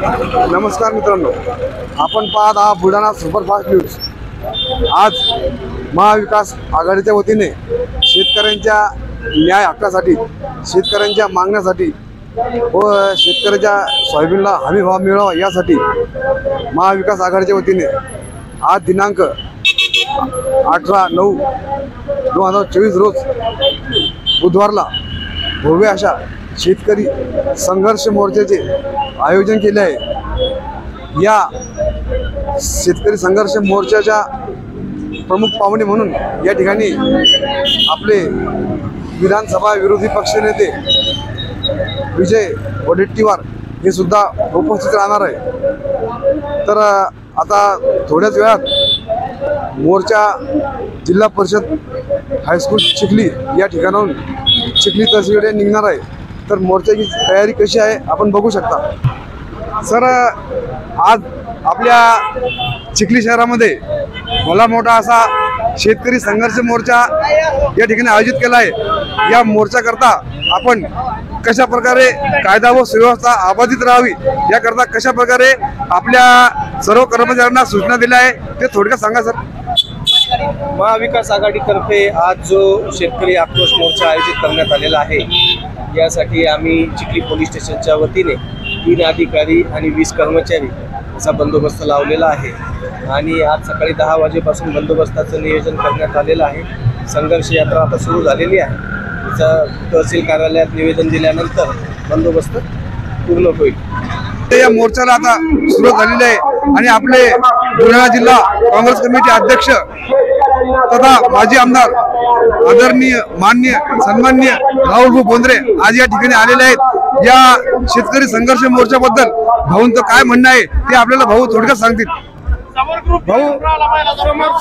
नमस्कार मित्रांनो, आपण पाहत आहात बुलढाणा सुपरफास्ट न्यूज। आज महाविकास आघाडीच्या वतीने शेतकऱ्यांच्या न्याय हक्कासाठी, शेतकऱ्यांच्या मागण्यासाठी व शेतकऱ्याच्या सोयाबीनला हमी भाव मिळावा यासाठी महाविकास आघाडीच्या वतीने आज दिनांक 18/9/2024 रोज बुधवारला भव्य अशा शेतकरी संघर्ष मोर्चाचे आयोजन केले आहे। या शेतकरी संघर्ष मोर्चाच्या प्रमुख पाहुणे म्हणून या ठिकाणी आपले विधानसभा विरोधी पक्षनेते विजय वडेट्टीवार हे सुद्धा उपस्थित राहणार आहे। तर आता थोड्याच वेळात मोर्चा जिल्हा परिषद हायस्कूल चिखली या ठिकाणाहून चिखली तहसीलकडे निघणार आहे। तर मोर्चाची तयारी कशी आहे आपण बघू शकता। सर, आज आपल्या चिखली शहरामध्ये भला मोठा असा शेतकरी संघर्ष मोर्चा या ठिकाणी आयोजित केला आहे। या मोर्चाकरता आपण कशा प्रकारे कायदा व सुव्यवस्था अबाधित राहावी याकरता कशा प्रकारे आपल्या सर्व कर्मचाऱ्यांना सूचना दिल्या आहे ते थोडक्यात सांगा सर। महाविकास आघाडीतर्फे आज जो शेतकरी आक्रोश मोर्चा आयोजित करण्यात आलेला आहे, यासाठी आम्ही चिखली पोलीस स्टेशनच्या वतीने 3 अधिकारी आणि 20 कर्मचारी असा बंदोबस्त लावलेला आहे। आणि आज सकाळी 10 वाजेपासून बंदोबस्ताचं नियोजन करण्यात आलेलं आहे। संघर्ष यात्रा आता सुरू झालेली आहे। तिचं तहसील कार्यालयात निवेदन दिल्यानंतर बंदोबस्त पूर्ण होईल। या मोर्चाला आता सुरुवात झालेली आहे आणि आपले बुलढाणा जिल्हा काँग्रेस कमिटी अध्यक्ष तथा माजी आमदार आदरणीय माननीय सन्माननीय राहुल बोंद्रे आज या ठिकाणी आलेले आहेत। या शेतकरी संघर्ष मोर्चाबद्दल भाऊंचं काय म्हणणं आहे ते आपल्याला भाऊ थोडक्यात सांगतील। भाऊ,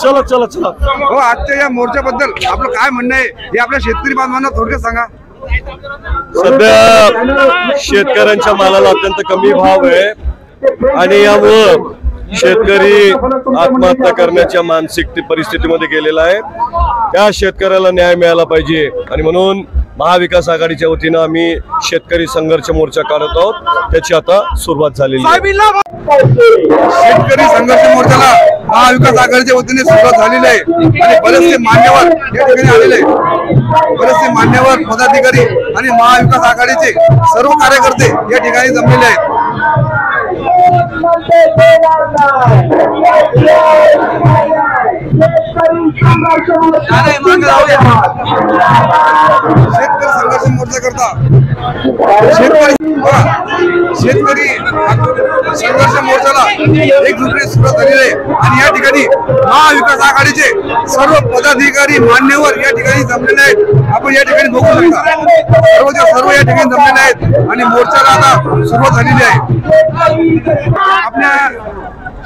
चलो चलो चलो भाऊ, आजच्या या मोर्चाबद्दल आपलं काय म्हणणं आहे हे आपल्या शेतकरी बांधवांना थोडक्यात सांगा। सध्या शेतकऱ्यांच्या मालाला अत्यंत कमी भाव आहे आणि यामुळं शेतकरी आत्महत्या करण्याच्या मानसिक परिस्थितीमध्ये गेलेला आहे। त्या शेतकऱ्याला न्याय मिळाला पाहिजे आणि म्हणून महाविकास आघाडीच्या वतीनं आम्ही शेतकरी संघर्ष मोर्चा काढत आहोत। त्याची आता सुरुवात झालेली आहे। शेतकरी संघर्ष मोर्चाला महाविकास आघाडीच्या वतीने सुरुवात झालेली आहे आणि बरेचसे मान्यवर या ठिकाणी आलेले आहेत। बरेचसे मान्यवर, पदाधिकारी आणि महाविकास आघाडीचे सर्व कार्यकर्ते या ठिकाणी जमलेले आहेत। शेतकरी संघर्ष मोर्चा करता शेतकरी संघर्ष मोर्चाला एकजुटीने सुरुवात झालेली आहे आणि या ठिकाणी महाविकास आघाडीचे सर्व पदाधिकारी मान्यवर या ठिकाणी जमलेले आहेत। आपण या ठिकाणी बघू शकता सर्व या ठिकाणी जमलेले आहेत आणि मोर्चाला आता सुरुवात झालेली आहे। आपल्या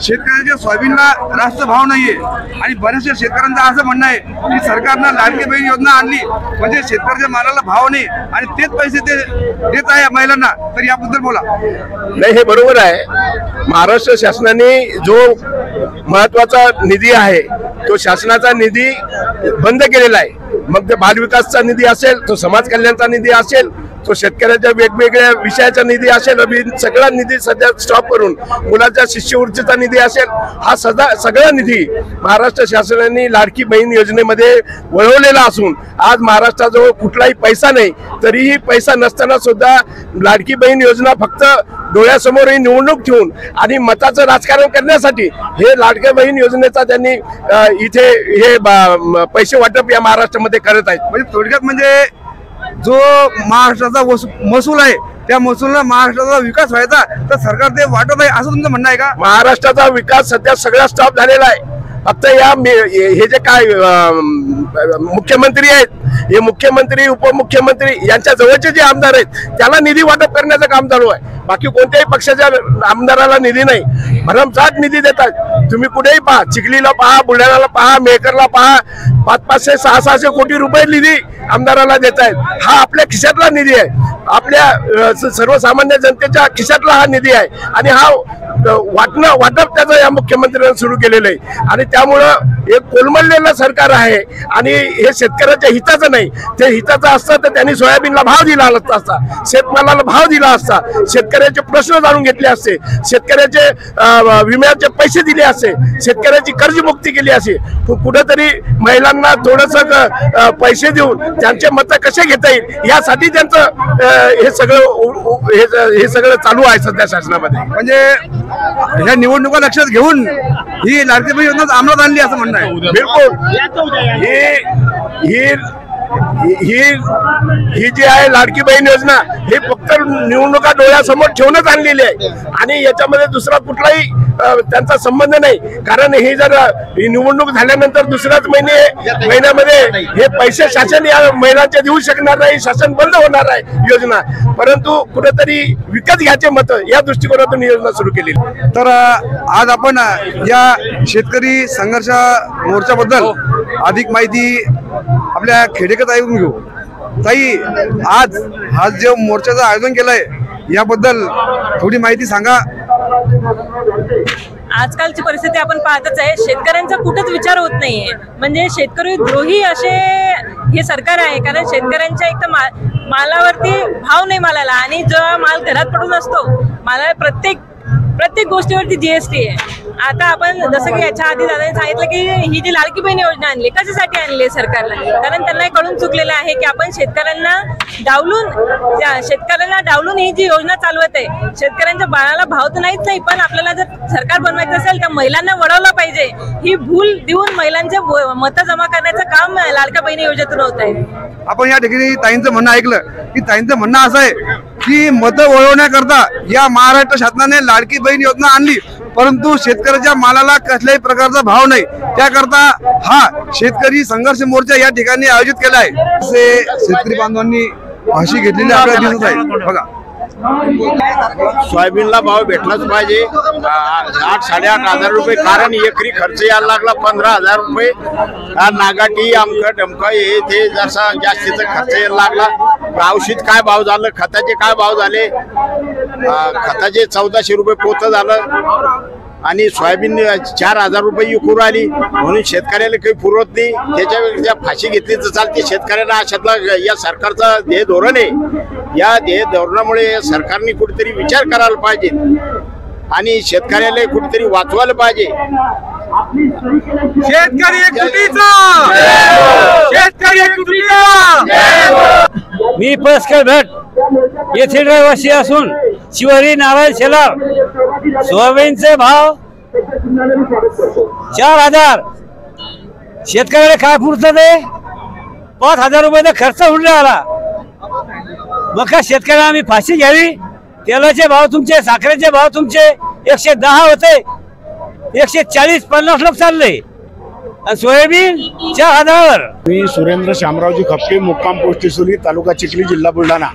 शेतकऱ्यांच्या सोयाबीनला रास्त भाव नाहीये आणि बऱ्याचशा शेतकऱ्यांचं असं म्हणणं आहे की सरकारनं लाडकी बहीण योजना आणली म्हणजे शेतकऱ्याच्या मालाला भाव नाही आणि तेच पैसे ते देत आहे महिलांना। तर याबद्दल बोला। नाही, हे बरोबर आहे। महाराष्ट्र शासनाने जो महत्वाचा निधी आहे तो शासनाचा निधी बंद केलेला आहे। मग ते बालविकासचा निधी असेल, तो समाज कल्याणचा निधी असेल, तो शेतकऱ्याच्या वेगवेगळ्या विषयाचा निधी असेल, सगळा निधी सध्या स्टॉप करून मुलाच्या शिष्यवृत्तीचा निधी असेल, हा सगळा निधी महाराष्ट्र शासनाने लाडकी बहीण योजनेमध्ये वळवलेला असून आज महाराष्ट्राजवळ कुठलाही पैसा नाही, तरीही पैसा नसताना सुद्धा लाडकी बहीण योजना फक्त डोळ्यासमोर ही निवडणूक ठेवून आणि मताचं राजकारण करण्यासाठी हे लाडक्या बहीण योजनेचा त्यांनी इथे हे पैसे वाटप या महाराष्ट्रामध्ये करत आहेत। म्हणजे थोडक्यात म्हणजे जो महाराष्ट्राचा महसूल आहे त्या महसूलला महाराष्ट्राचा विकास व्हायचा तर सरकार ते वाटत आहे असं तुमचं म्हणणं आहे का? महाराष्ट्राचा विकास सध्या सगळा स्टॉप झालेला आहे। फक्त हे जे काय मुख्यमंत्री आहेत, हे मुख्यमंत्री उपमुख्यमंत्री यांच्या जवळचे जे आमदार आहेत त्याला निधी वाटप करण्याचं काम चालू आहे। बाकी कोणत्याही पक्षाच्या आमदाराला निधी नाही, भरमसाठ निधी देतात। तुम्ही कुठेही पहा, चिखलीला पहा, बुलढाण्याला पहा, मेहकरला पहा, 500-500, 600 कोटी रुपये निधी आमदाराला देत आहेत। हा आपल्या खिशातला निधी आहे, आपल्या सर्वसामान्य जनतेच्या खिशातला हा निधी आहे आणि हा वाटप त्याचं या मुख्यमंत्र्यांनी सुरू केलेलं आहे आणि त्यामुळं हे कोलमडलेलं सरकार आहे आणि हे शेतकऱ्याच्या हिताचं नाही. ते हिताचं असतं तर त्यांनी सोयाबीनला भाव दिला असता, शेतमालाला भाव दिला असता, शेतकऱ्याचे प्रश्न जाणून घेतले असते, शेतकऱ्याचे विम्याचे पैसे दिले असते, शेतकऱ्याची कर्जमुक्ती केली असते. कुठेतरी महिलांना थोडस पैसे देऊन त्यांचे मत कसे घेता येईल यासाठी त्यांचं हे सगळं चालू आहे सध्या शासनामध्ये. म्हणजे ह्या निवडणुका लक्षात घेऊन ही लाडकी बहीण योजना अंमलात आणली असं म्हणणं आहे. बिलकुल ही जी आहे लाडकी बहीण योजना हे फक्त निवडणुका डोळ्यासमोर ठेवूनच आणलेली आहे आणि याच्यामध्ये दुसरा कुठलाही त्यांचा संबंध नाही. कारण ही जर ही निवडणूक झाल्यानंतर दुसऱ्याच महिन्यामध्ये हे पैसे शासन या महिलांचे देऊ शकणार नाही, शासन बंद होणार आहे योजना. परंतु कुठेतरी विकत घ्यायचे मत या दृष्टिकोनातून योजना सुरू केली. तर आज आपण या शेतकरी संघर्ष मोर्चाबद्दल अधिक माहिती आपल्या खेडेकर ऐकून घेऊ. ताई, आज हा जो मोर्चाचं आयोजन केलंय याबद्दल थोडी माहिती सांगा. आजकालची परिस्थिती आपण पाहतच आहे. शेतकऱ्यांचा कुठेच विचार होत नाहीये. म्हणजे शेतकरी द्रोही असे हे सरकार आहे. कारण शेतकऱ्यांच्या एक तर मालावरती भाव नाही मालाला आणि जो माल घरात पडून असतो माला प्रत्येक गोष्टीवरती GST आहे. आता आपण जसं की याच्या आधी दादाने सांगितलं की ही जी लाडकी बहीण योजना आणली कशासाठी आणली आहे सरकारला, कारण त्यांना कळून चुकलेलं आहे की आपण शेतकऱ्यांना डावलून ही जी योजना चालवत आहे. शेतकऱ्यांच्या बाळाला भाव तर नाहीच नाही, पण आपल्याला जर सरकार बनवायचं असेल तर महिलांना वळवलं पाहिजे. ही भूल देऊन महिलांचे मतं जमा करण्याचं काम लाडक्या बहिणी योजनेतून होत आहे. आपण या ठिकाणी ताईंचं म्हणणं ऐकलं की ताईंचं म्हणणं असं आहे की मतं वळवण्याकरता या महाराष्ट्र शासनाने लाडकी बहीण योजना आणली, परंतु शेतकऱ्याच्या मालाला कसल्याही प्रकारचा भाव नाही. त्याकरता हा शेतकरी संघर्ष मोर्चा या ठिकाणी आयोजित केला आहे. असे शेतकरी बांधवांनी भाषी घेतलेली आपल्याला दिसत आहे. बघा, सोयाबीनला भाव भेटलाच पाहिजे. 8-8.5 हजार रुपये, कारण एकरी खर्च यायला लागला 15,000 रुपये. नागाटी अमकं डमकं हे ते जसा जास्तीचा खर्च यायला लागला. औषध काय भाव झालं, खताचे काय भाव झाले, खताचे 1400 रुपये पोतं झालं आणि सोयाबीन 4,000 रुपये विकू राहिली. म्हणून शेतकऱ्याला काही पुरवत नाही. त्याच्यापेक्षा फाशी घेतली तर चालते. शेतकऱ्यांना अशातला या सरकारचा ध्येय धोरण आहे. या ध्येय धोरणामुळे सरकारने कुठेतरी विचार करायला पाहिजे आणि शेतकऱ्याला कुठेतरी वाचवायला पाहिजे. शेतकरी एकजुटीचा, शेतकरी एकजुटीचा. मी पस्कर भट येथील रहिवासी असून शिवारी नारायण शेलार. सोयाबीनचे भाव 4,000. शेतकऱ्याला काय पुरतं ते 5,000 रुपये खर्च होऊन राहिला. मग का शेतकऱ्यांना आम्ही फाशी घ्यावी. तेलाचे भाव तुमचे, साखरेचे भाव तुमचे 110 होते, 140-50 लोक चालले आणि सोयाबीन 4,000. मी सुरेंद्र शामरावजी खपके, मुक्काम पोस्ट सुली, तालुका चिखली, जिल्हा बुलढाणा.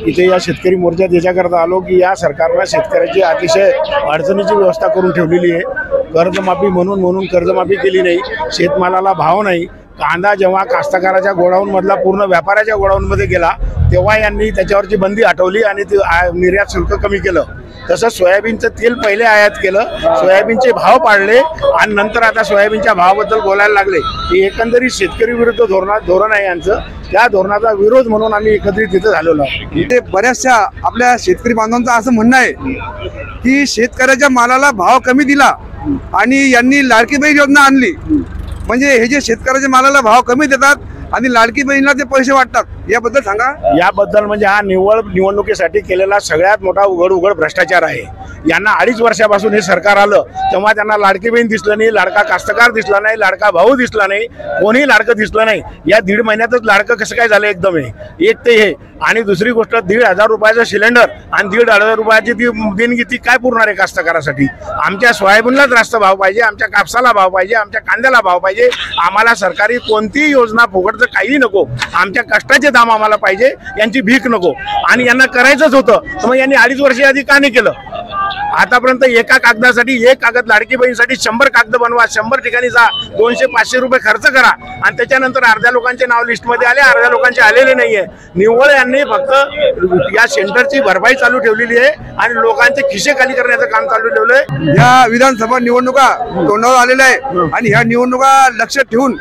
इथे या शेतकरी मोर्चात याच्याकरता आलो की या सरकारनं शेतकऱ्याची अतिशय अडचणीची व्यवस्था करून ठेवलेली आहे. कर्जमाफी म्हणून कर्जमाफी केली नाही. शेतमालाला भाव नाही. कांदा जेव्हा कास्तकाराच्या गोडाऊनमधला पूर्ण व्यापाऱ्याच्या गोडाऊनमध्ये गेला तेव्हा यांनी त्याच्यावरची बंदी हटवली आणि ते निर्यात शुल्क कमी केलं. तसंच सोयाबीनचं तेल पहिले आयात केलं, सोयाबीनचे भाव पाडले आणि नंतर आता सोयाबीनच्या भावाबद्दल बोलायला लागले. हे एकंदरीत शेतकरी विरुद्ध धोरण आहे यांचं. त्या धोरणाचा विरोध म्हणून आम्ही एकत्रित तिथं झालेलो आहोत. इथे बऱ्याचशा आपल्या शेतकरी बांधवांचं असं म्हणणं आहे की शेतकऱ्याच्या मालाला भाव कमी दिला आणि यांनी लाडकी बहीण योजना आणली. म्हणजे हे जे शेतकऱ्याच्या मालाला भाव कमी देतात आणि लाडकी बहिणीला ते पैसे वाटतात, याबद्दल सांगा. याबद्दल म्हणजे हा निवडणुकीसाठी केलेला सगळ्यात मोठा उघड भ्रष्टाचार आहे. यांना 2.5 वर्षापासून हे सरकार आलं तेव्हा त्यांना लाडकी बहीण दिसलं नाही, लाडका कास्तकार दिसला नाही, लाडका भाऊ दिसला नाही, कोणी लाडकं दिसलं नाही. या 1.5 महिन्यातच लाडकं कसं काय झालं एकदम हे. एक ते हे आणि दुसरी गोष्ट 1,500 रुपयाचं सिलेंडर आणि 1,500 रुपयाची ती देणगी ती काय पुरणार आहे कास्तकारासाठी. आमच्या सोयाबीनलाच रास्त भाव पाहिजे, आमच्या कापसाला भाव पाहिजे, आमच्या कांद्याला भाव पाहिजे. आम्हाला सरकारी कोणतीही योजना फुकटचं काही नको. आमच्या कष्टाचे दाम आम्हाला पाहिजे, यांची भीक नको. आणि यांना करायचंच होतं तर मग यांनी 2.5 वर्ष आधी का नाही केलं. आतापर्यंत एका कागदासाठी एक कागद लाडकी बहीणसाठी 100 कागद बनवा, 100 ठिकाणी जा, 200-500 रुपये खर्च करा आणि त्याच्यानंतर अर्ध्या लोकांचे नाव लिस्टमध्ये आले, अर्ध्या लोकांचे आलेले नाहीये. निव्वळ यांनी फक्त या सेंटरची भरपाई चालू ठेवलेली आहे आणि लोकांचे खिसे खाली करण्याचं काम चालू ठेवलंय. या विधानसभा निवडणुका तोंडावर आलेल्या आहे आणि ह्या निवडणुका लक्षात ठेवून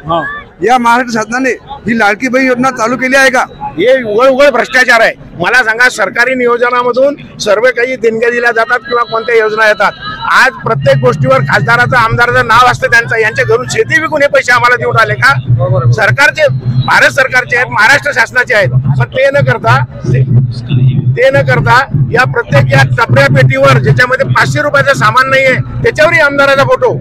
या महाराष्ट्र शासनाने ही लाडकी बहीण योजना चालू केली आहे का? हे उघड भ्रष्टाचार आहे. मला सांगा, सरकारी नियोजनामधून सर्व काही देणग्या दिल्या जातात किंवा कोणत्या योजना येतात. आज प्रत्येक गोष्टीवर खासदाराचं आमदाराचं नाव असतं त्यांचं. यांच्या घरून शेती विकून हे पैसे आम्हाला देऊन आले का? सरकारचे, भारत सरकारचे आहेत, महाराष्ट्र शासनाचे आहेत. पण ते न करता या प्रत्येक या टपऱ्या पेटीवर ज्याच्यामध्ये 500 रुपयाचं सामान नाहीये त्याच्यावरही आमदाराचा फोटो,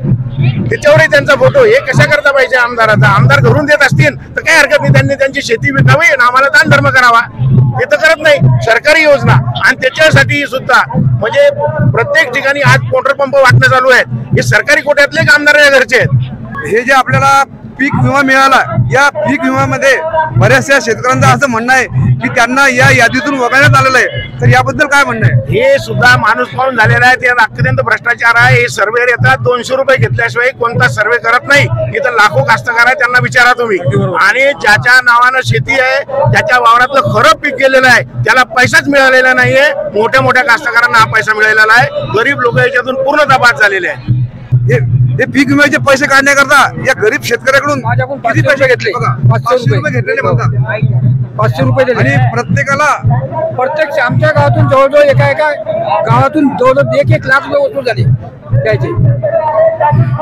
त्याच्यावरही त्यांचा फोटो. हे कशा करता पाहिजे आमदाराचा? आमदार घरून देत असतील तर काय हरकत नाही, त्यांनी त्यांची शेती विकावी आणि आम्हाला दान धर्म करावा. ते तर करत नाही. सरकारी योजना आणि त्याच्यासाठी सुद्धा म्हणजे प्रत्येक ठिकाणी आज पेट्रोल पंप वाटणं चालू आहेत. हे सरकारी कोट्यातले का आमदाराच्या घरचे आहेत? हे जे आपल्याला पीक विमा मिळाला, या पीक विम्यामध्ये बऱ्याचशा शेतकऱ्यांचं असं म्हणणं आहे की त्यांना या यादीतून वगळण्यात आलेलं आहे. तर याबद्दल काय म्हणणं आहे? हे सुद्धा माणूस पाहून झालेला आहे. ते अत्यंत भ्रष्टाचार आहे. हे सर्वे येतात, 200 रुपये घेतल्याशिवाय कोणता सर्वे करत नाही. इथं लाखो कास्तकार आहे, त्यांना विचारा तुम्ही. आणि ज्याच्या नावानं शेती आहे, ज्याच्या वावरातलं खरं पीक गेलेलं आहे, त्याला पैसाच मिळालेला नाहीये. मोठ्या मोठ्या कास्तकारांना हा पैसा मिळालेला आहे. गरीब लोक याच्यातून पूर्ण बाद झालेले आहेत. हे पीक विम्याचे पैसे काढण्याकरता या गरीब शेतकऱ्याकडून किती पैसे घेतले? 500 रुपये घेतलेले म्हणतात. 500 रुपये दिले आणि प्रत्येक आमच्या गावातून जवळजवळ एका गावातून जवळजवळ 1-1 लाख रुपये वसूल झाले त्याचे.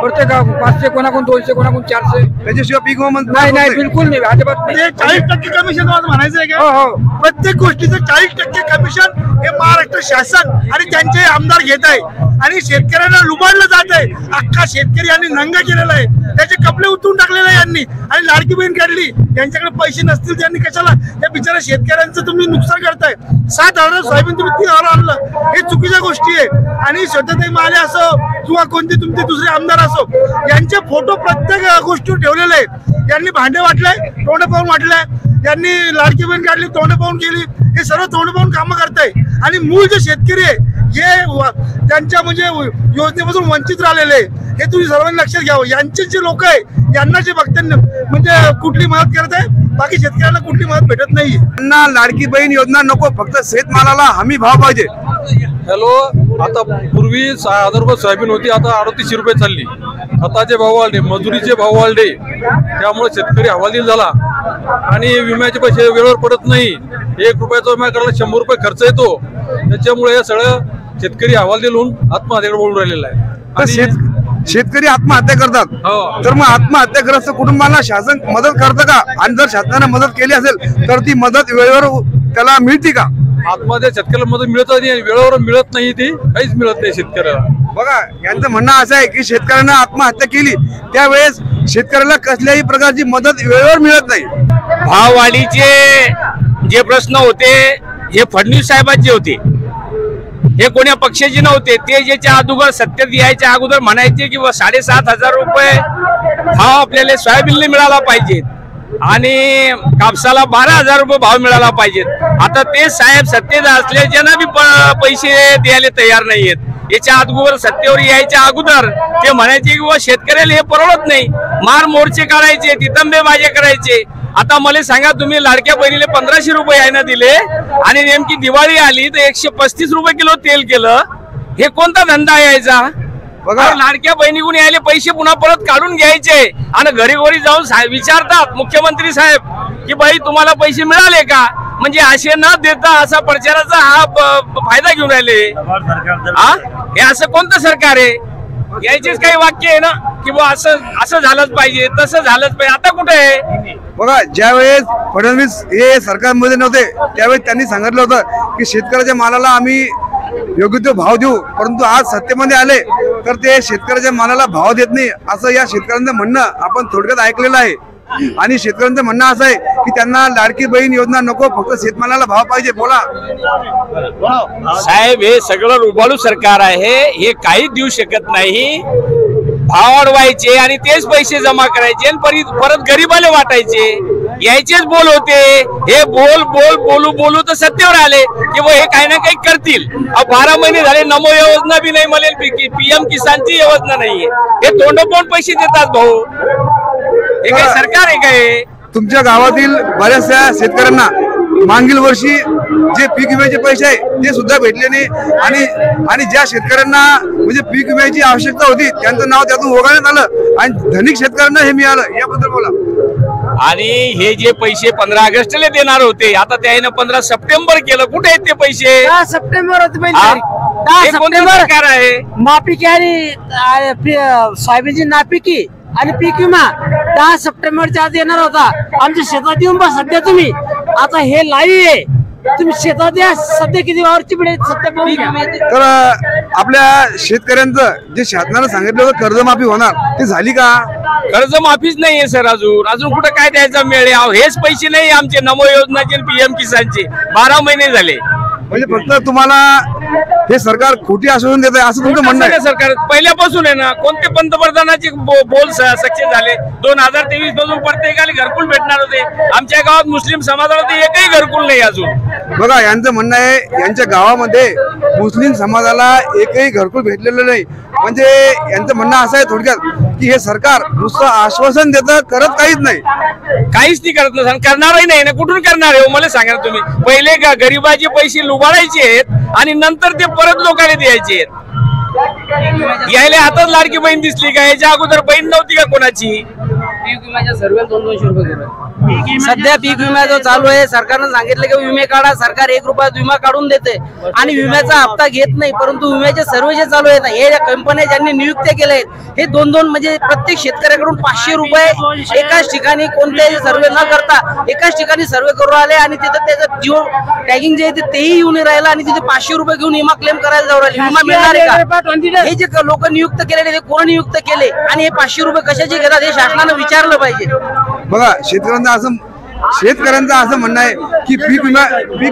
प्रत्येक गाव 500, कोणाकडून 200, कोणाकडून 400. त्याच्याशिवाय पीक विमा नाही, बिलकुल नाही, अजिबात नाही. 40% कमिशन म्हणायचं आहे का? प्रत्येक गोष्टीचं 40% कमिशन हे महाराष्ट्र शासन आणि त्यांचे आमदार घेत आहे आणि शेतकऱ्यांना लुबाडलं जात आहे. अख्खा शेतकरी यांनी नंगा केलेला आहे, त्याचे कपडे उतरून टाकलेले आहे यांनी आणि लाडकी बहीण काढली. यांच्याकडे पैसे नसतील त्यांनी कशाला या बिचारा शेतकऱ्यांचं तुम्ही नुकसान करताय. 7,000 सोयाबीन तुम्ही 3,000 आणलं, हे चुकीच्या गोष्टी आहे. आणि श्रद्धाताई माले असो किंवा कोणते तुमचे दुसरे आमदार असो, यांचे फोटो प्रत्येक गोष्टीवर ठेवलेले आहेत. यांनी भांडे वाटले, तोंड पाहून वाटलंय, यांनी लाडकी बहीण काढली, तोंड पाहून केली. हे सर्व तोंड पाहून कामं करताय आणि मूळ जे शेतकरी आहे हे त्यांच्या म्हणजे योजनेपासून वंचित राहिलेले आहे. हे तुम्ही सर्वांनी लक्षात घ्यावं. यांचे जे लोक आहे यांना जे बघतात म्हणजे कुठली मदत करत आहे, बाकी शेतकऱ्यांना कुठली मदत भेटत नाही. त्यांना लाडकी बहीण योजना नको, फक्त शेतमालाला हमी भाव पाहिजे. हॅलो, आता पूर्वी 6,000 रुपये सोयाबीन होती, आता 3800 रुपये चालली. खताचे भाव वाढले, मजुरीचे भाव वाढले, त्यामुळे शेतकरी हवालदिल झाला आणि विम्याचे पैसे वेळेवर पडत नाही. 1 रुपयाचा विमा करायला 100 रुपये खर्च येतो. त्याच्यामुळे हे सगळं शेतकरी हवालदिल होऊन आत्महत्येकडे वळून राहिलेला आहे. शेतकरी आत्महत्या करतात, तर मग आत्महत्याग्रस्त कुटुंबांना शासन मदत करतं का? आणि जर शासनाने मदत केली असेल तर ती मदत वेळेवर त्याला मिळते का? आत्महत्या शेतकऱ्याला मदत मिळत नाही, वेळेवर मिळत नाही, ती काहीच मिळत नाही शेतकऱ्याला. बघा, यांचं म्हणणं असं आहे की शेतकऱ्यांना आत्महत्या केली त्यावेळेस शेतकऱ्याला कसल्याही प्रकारची मदत वेळेवर मिळत नाही. भाववाढीचे जे प्रश्न होते हे फडणवीस साहेबांचे होते, हे कोण्या पक्षाचे नव्हते. ते ज्याच्या अगोदर सत्तेत यायच्या अगोदर म्हणायचे की 7,500 रुपये भाव आपल्याला सोयाबीनला मिळाला पाहिजे आणि कापसाला 12,000 रुपये भाव मिळाला पाहिजेत. आता ते साहेब सत्तेत असल्याच्यानं बी पैसे द्यायला तयार नाहीयेत. याच्या अगोदर सत्तेवर यायच्या अगोदर ते म्हणायचे की शेतकऱ्याला हे परवडत नाही, मार मोर्चे काढायचे, तितंबेबाजी करायचे. आता मला सांगा, तुम्ही लाडक्या बहिणीला 1,500 रुपये यायला दिले आणि नेमकी दिवाळी आली तर 135 रुपये किलो तेल केलं. हे कोणता धंदा यायचा? बघा, लाडक्या बहिणीकडून यायले पैसे पुन्हा परत काढून घ्यायचे आणि घरी घरी जाऊन विचारतात मुख्यमंत्री साहेब की बाई तुम्हाला पैसे मिळाले का? म्हणजे असे न देता असा प्रचाराचा हा फायदा घेऊन राहिले. हे असं कोणतं सरकार आहे? यायचेच काही वाक्य आहे ना की असं झालंच पाहिजे, तसं झालंच पाहिजे. आता कुठे आहे? बघा, ज्यावेळेस फडणवीस हे सरकारमध्ये नव्हते त्यावेळेस त्यांनी सांगितलं होतं की शेतकऱ्याच्या मालाला आम्ही योग्य तो भाव देऊ, परंतु आज सत्तेमध्ये आले तर ते शेतकऱ्याच्या मालाला भाव देत नाही असं या शेतकऱ्यांचं म्हणणं आपण थोडक्यात ऐकलेलं आहे. आणि शेतकऱ्यांचं म्हणणं असं आहे की त्यांना लाडकी बहीण योजना नको, फक्त शेतमालाला भाव पाहिजे. बोला साहेब, हे सगळं रुबाळू सरकार आहे, हे काहीच देऊ शकत नाही. भाव वाढवायचे आणि तेच पैसे जमा करायचे आणि परत गरीबाला वाटायचे. यायचेच बोल होते, हे बोलू तर सत्तेवर आले की हे काही ना काही करतील. 12 महिने झाले नमो योजना बी नाही मिळेल, PM किसानची योजना नाहीये. हे तोंडोपण पैसे देतात भाऊ, हे काही सरकार आहे काय? तुमच्या गावातील बऱ्याचशा शेतकऱ्यांना मागील वर्षी जे पीक विम्याचे पैसे आहे ते सुद्धा भेटले नाही आणि ज्या शेतकऱ्यांना म्हणजे पीक विम्याची आवश्यकता होती त्यांचं नाव त्यातून वगळण्यात आलं आणि धनिक शेतकऱ्यांना हे मिळालं. याबद्दल बोला. आणि हे जे पैसे 15 ऑगस्टला देणार होते आता त्याने 15 सप्टेंबर केलं. कुठे आहेत ते पैसे? 10 सप्टेंबर होते. 10 सप्टेंबर सरकार आहे. नापिकी आणि सोयाबीनची नापिकी आणि पीक विमा 10 सप्टेंबरच्या आधी येणार होता. आमच्या शेतात येऊन बा सध्या तुम्ही आता हे लाईव्ह आहे, तुम्ही शेतात या सध्या किती वावरची पिढी सध्या. तर आपल्या शेतकऱ्यांचं जे शासनानं सांगितलं होतं कर्जमाफी होणार ते झाली का? कर्जमाफीच नाहीये सर. अजून कुठं काय द्यायचा मेळ आहे? हेच पैसे नाही आमचे नमो योजनाचे PM किसानचे 12 महिने झाले. म्हणजे फक्त तुम्हाला हे सरकार खोटी आश्वासन देत आहे असं तुमचं म्हणणं आहे? सरकार पहिल्यापासून आहे ना, कोणते पंतप्रधानाचे बोल सक्सेस झाले? 2023 पासून प्रत्येकाला घरकुल भेटणार होते. आमच्या गावात मुस्लिम समाजाला तर एकही घरकुल नाही अजून. बघा यांचं म्हणणं आहे यांच्या गावामध्ये मुस्लिम समाजाला एकही घरकुल भेटलेलं नाही. म्हणजे यांचं म्हणणं असं आहे थोडक्यात की हे सरकार नुसतं आश्वासन देतं, करत काहीच नाही. काहीच नाही करत नसताना करणारही नाही ना. कुठून करणार आहे मला सांगा तुम्ही? पहिले गरीबाचे पैसे लुबाडायचे आहेत आणि नंतर ते परत लोकांना द्यायचे आहेत. यायला हातात लाडकी बहीण दिसली का? याच्या अगोदर बहीण नव्हती का कोणाची? पीक विम्याच्या सर्व 200 रुपये सध्या पीक विमा जो चालू आहे सरकारनं सांगितलं की विमे काढा. सरकार 1 रुपयात विमा काढून देते आणि विम्याचा हप्ता घेत नाही. परंतु विम्याचे सर्व जे चालू आहेत हे कंपन्या ज्यांनी नियुक्त्या केल्या आहेत हे 2-2 म्हणजे प्रत्येक शेतकऱ्याकडून 500 रुपये एकाच ठिकाणी कोणत्याही सर्वे न करता एकाच ठिकाणी सर्वे करून आले आणि तिथं त्याचं जिओ टॅगिंग जे आहे तेही येऊन राहिलं आणि तिथे 500 रुपये घेऊन विमा क्लेम करायला जाऊ राहिले. विमा मिळणार आहे का? हे जे लोक नियुक्त केलेले ते कोण नियुक्त केले आणि हे 500 रुपये कशाचे घेतात हे शासनानं विचारलं पाहिजे. बघा शेतकऱ्यांचं असं म्हणणं आहे की पीक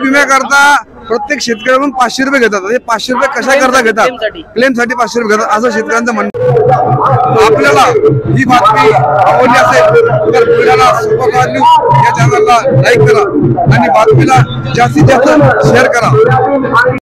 विम्या करता प्रत्येक शेतकऱ्याकडून 500 रुपये घेतात. 500 रुपये कशा करता घेतात? क्लेमसाठी 500 रुपये घेतात असं शेतकऱ्यांचं म्हणणं. आपल्याला ही बातमी आवडली असेल तर बुलढाणा सुपरफास्ट न्यूज या चॅनलला लाईक करा आणि बातमीला जास्तीत जास्त शेअर करा.